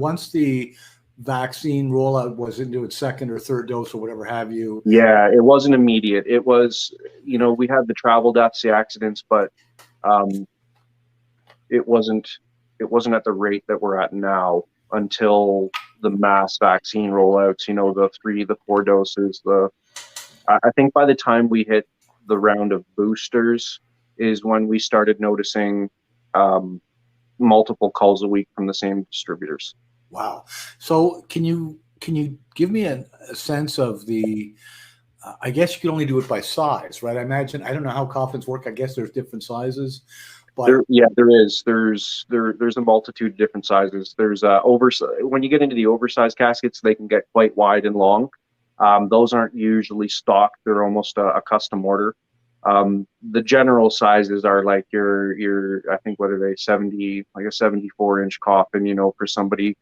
once the vaccine rollout was into its second or third dose or whatever have you. Yeah, it wasn't immediate. It was, we had the travel deaths, the accidents, but it wasn't at the rate that we're at now until the mass vaccine rollouts, the 3, the 4 doses. I think by the time we hit the round of boosters is when we started noticing multiple calls a week from the same distributors. Wow. So can you give me a sense of the, I guess you can only do it by size, right? I imagine, I don't know how coffins work. I guess there's different sizes. But there is. There's a multitude of different sizes. There's when you get into the oversized caskets, they can get quite wide and long. Those aren't usually stocked. They're almost a custom order. The general sizes are like your I think what are they, 70, like a 74-inch coffin, for somebody,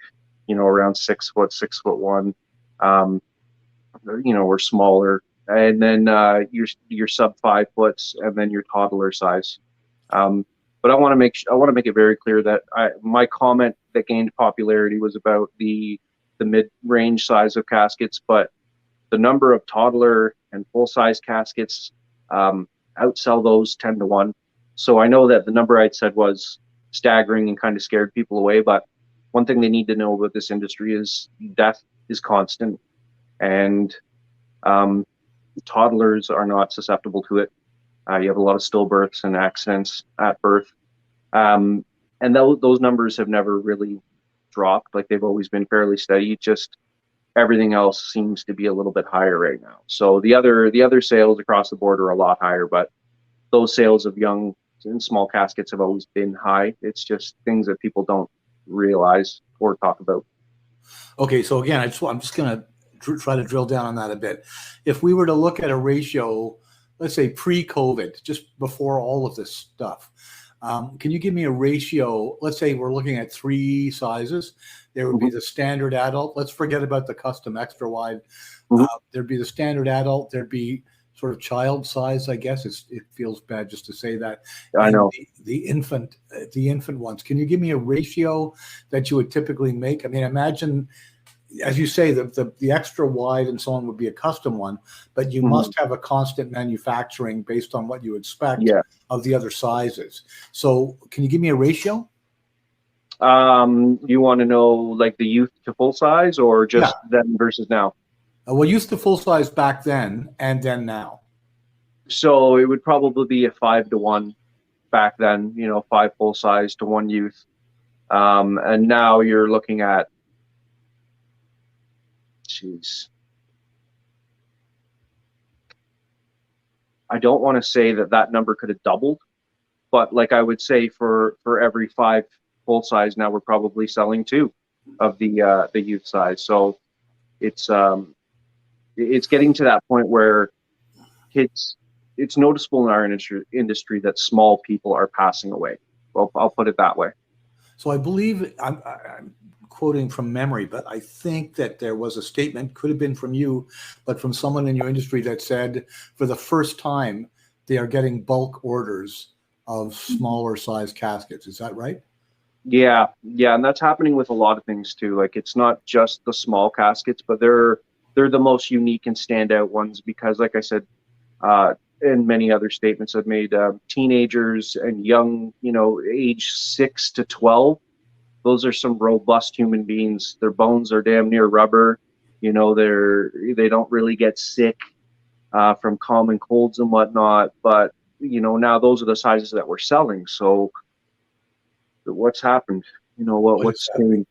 around 6 foot, 6'1", or smaller, and then your sub 5 foots, and then your toddler size. But I want to make it very clear that my comment that gained popularity was about the mid-range size of caskets, but the number of toddler and full-size caskets outsell those 10 to 1. So I know that the number I'd said was staggering and kind of scared people away, but one thing they need to know about this industry is death is constant, and toddlers are not susceptible to it. You have a lot of stillbirths and accidents at birth. And those numbers have never really dropped. Like, they've always been fairly steady. Just everything else seems to be a little bit higher right now. So the other sales across the board are a lot higher, but those sales of young and small caskets have always been high. It's just things that people don't realize or talk about. Okay, so again, I'm just going to try to drill down on that a bit. If we were to look at a ratio, let's say pre-COVID, just before all of this stuff, can you give me a ratio? Let's say we're looking at 3 sizes. There would be the standard adult. Let's forget about the custom extra wide. There'd be the standard adult. There'd be sort of child size, I guess. It feels bad just to say that. I know. The infant ones. Can you give me a ratio that you would typically make? I mean, imagine, as you say, the extra wide and so on would be a custom one, but you must have a constant manufacturing based on what you expect of the other sizes. So can you give me a ratio? You want to know like the youth to full size, or just then versus now? Well, youth to full size back then and then now. So it would probably be a 5 to 1 back then, 5 full size to 1 youth. And now you're looking at, I don't want to say that number could have doubled, but like I would say for every 5 full size, now we're probably selling 2 of the youth size. So it's getting to that point where it's noticeable in our industry that small people are passing away. Well, I'll put it that way. So I believe, I'm quoting from memory, but I think that there was a statement, could have been from you, but from someone in your industry, that said for the first time they are getting bulk orders of smaller size caskets. Is that right? Yeah, and that's happening with a lot of things too. Like, it's not just the small caskets, but they're the most unique and standout ones because, like I said, and many other statements I've made, teenagers and young, age 6 to 12, those are some robust human beings. Their bones are damn near rubber. They don't really get sick from common colds and whatnot. But now those are the sizes that we're selling. So what's happened? What's changed?